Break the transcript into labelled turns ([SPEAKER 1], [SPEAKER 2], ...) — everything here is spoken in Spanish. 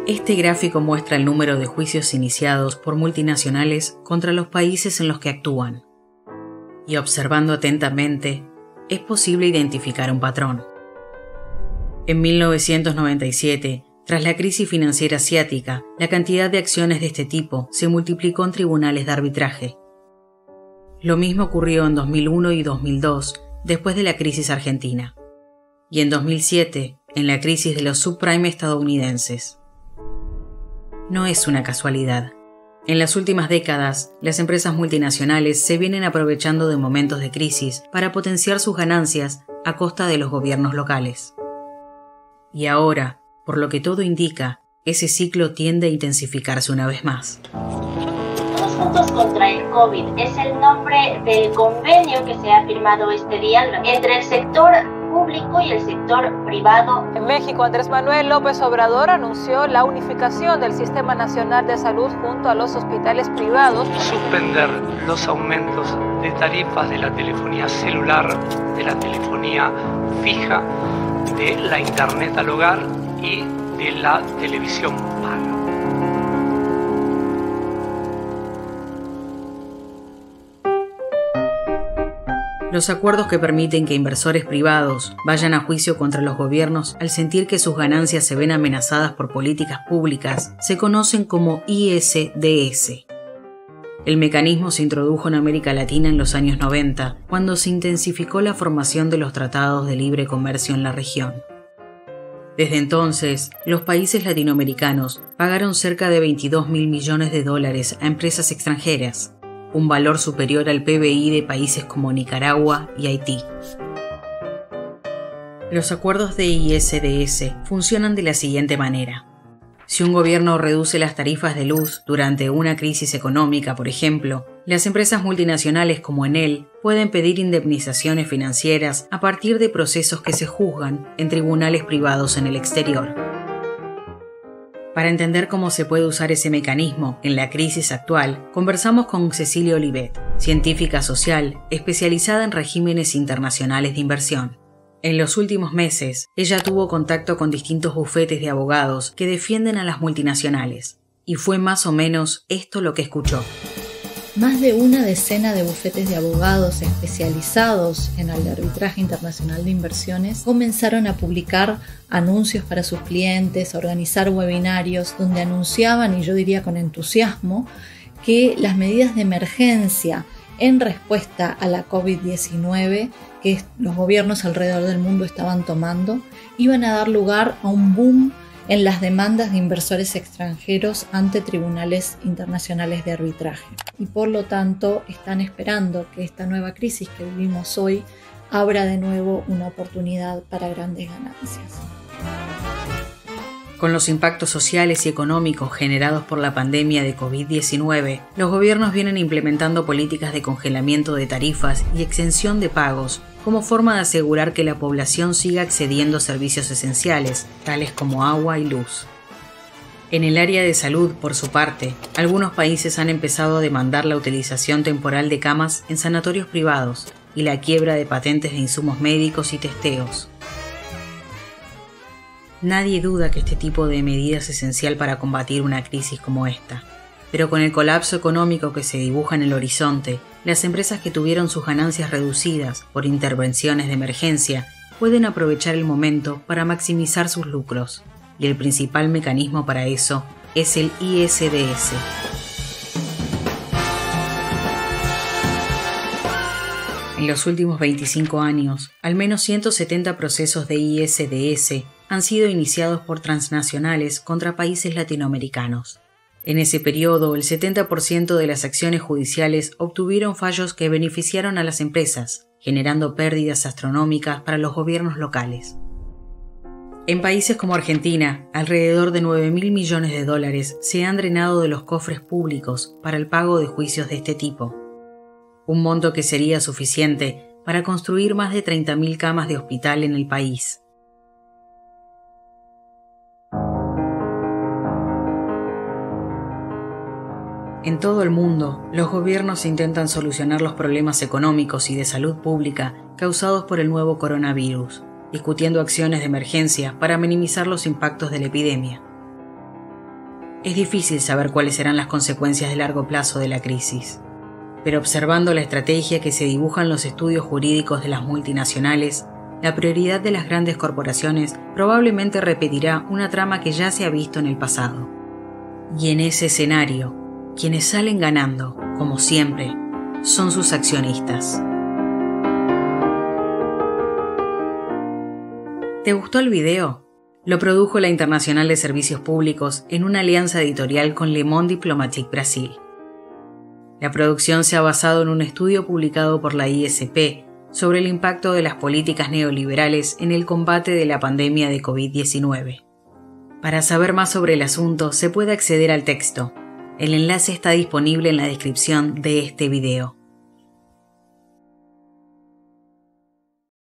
[SPEAKER 1] Este gráfico muestra el número de juicios iniciados por multinacionales contra los países en los que actúan. Y observando atentamente, es posible identificar un patrón. En 1997, tras la crisis financiera asiática, la cantidad de acciones de este tipo se multiplicó en tribunales de arbitraje. Lo mismo ocurrió en 2001 y 2002, después de la crisis argentina. Y en 2007, en la crisis de los subprime estadounidenses. No es una casualidad. En las últimas décadas, las empresas multinacionales se vienen aprovechando de momentos de crisis para potenciar sus ganancias a costa de los gobiernos locales. Y ahora, por lo que todo indica, ese ciclo tiende a intensificarse una vez más.
[SPEAKER 2] Todos juntos contra el COVID es el nombre del convenio que se ha firmado este día entre el sector público y el sector privado.
[SPEAKER 3] En México, Andrés Manuel López Obrador anunció la unificación del Sistema Nacional de Salud junto a los hospitales privados.
[SPEAKER 4] Suspender los aumentos de tarifas de la telefonía celular, de la telefonía fija, de la internet al hogar y de la televisión paga.
[SPEAKER 1] Los acuerdos que permiten que inversores privados vayan a juicio contra los gobiernos al sentir que sus ganancias se ven amenazadas por políticas públicas se conocen como ISDS. El mecanismo se introdujo en América Latina en los años 90, cuando se intensificó la formación de los tratados de libre comercio en la región. Desde entonces, los países latinoamericanos pagaron cerca de $22.000 millones a empresas extranjeras, un valor superior al PBI de países como Nicaragua y Haití. Los acuerdos de ISDS funcionan de la siguiente manera. Si un gobierno reduce las tarifas de luz durante una crisis económica, por ejemplo, las empresas multinacionales como Enel pueden pedir indemnizaciones financieras a partir de procesos que se juzgan en tribunales privados en el exterior. Para entender cómo se puede usar ese mecanismo en la crisis actual, conversamos con Cecilia Olivet, científica social especializada en regímenes internacionales de inversión. En los últimos meses, ella tuvo contacto con distintos bufetes de abogados que defienden a las multinacionales, y fue más o menos esto lo que escuchó.
[SPEAKER 5] Más de una decena de bufetes de abogados especializados en el arbitraje internacional de inversiones comenzaron a publicar anuncios para sus clientes, a organizar webinarios donde anunciaban, y yo diría con entusiasmo, que las medidas de emergencia en respuesta a la COVID-19 que los gobiernos alrededor del mundo estaban tomando iban a dar lugar a un boom en las demandas de inversores extranjeros ante tribunales internacionales de arbitraje. Y por lo tanto están esperando que esta nueva crisis que vivimos hoy abra de nuevo una oportunidad para grandes ganancias.
[SPEAKER 1] Con los impactos sociales y económicos generados por la pandemia de COVID-19, los gobiernos vienen implementando políticas de congelamiento de tarifas y exención de pagos como forma de asegurar que la población siga accediendo a servicios esenciales, tales como agua y luz. En el área de salud, por su parte, algunos países han empezado a demandar la utilización temporal de camas en sanatorios privados y la quiebra de patentes de insumos médicos y testeos. Nadie duda que este tipo de medida es esencial para combatir una crisis como esta, pero con el colapso económico que se dibuja en el horizonte, las empresas que tuvieron sus ganancias reducidas por intervenciones de emergencia pueden aprovechar el momento para maximizar sus lucros, y el principal mecanismo para eso es el ISDS. En los últimos 25 años, al menos 170 procesos de ISDS han sido iniciados por transnacionales contra países latinoamericanos. En ese periodo, el 70% de las acciones judiciales obtuvieron fallos que beneficiaron a las empresas, generando pérdidas astronómicas para los gobiernos locales. En países como Argentina, alrededor de $9.000 millones se han drenado de los cofres públicos para el pago de juicios de este tipo. Un monto que sería suficiente para construir más de 30.000 camas de hospital en el país. En todo el mundo, los gobiernos intentan solucionar los problemas económicos y de salud pública causados por el nuevo coronavirus, discutiendo acciones de emergencia para minimizar los impactos de la epidemia. Es difícil saber cuáles serán las consecuencias de largo plazo de la crisis, pero observando la estrategia que se dibuja en los estudios jurídicos de las multinacionales, la prioridad de las grandes corporaciones probablemente repetirá una trama que ya se ha visto en el pasado. Y en ese escenario, quienes salen ganando, como siempre, son sus accionistas. ¿Te gustó el video? Lo produjo la Internacional de Servicios Públicos en una alianza editorial con Le Monde Diplomatique Brasil. La producción se ha basado en un estudio publicado por la ISP sobre el impacto de las políticas neoliberales en el combate de la pandemia de COVID-19. Para saber más sobre el asunto, se puede acceder al texto. El enlace está disponible en la descripción de este video.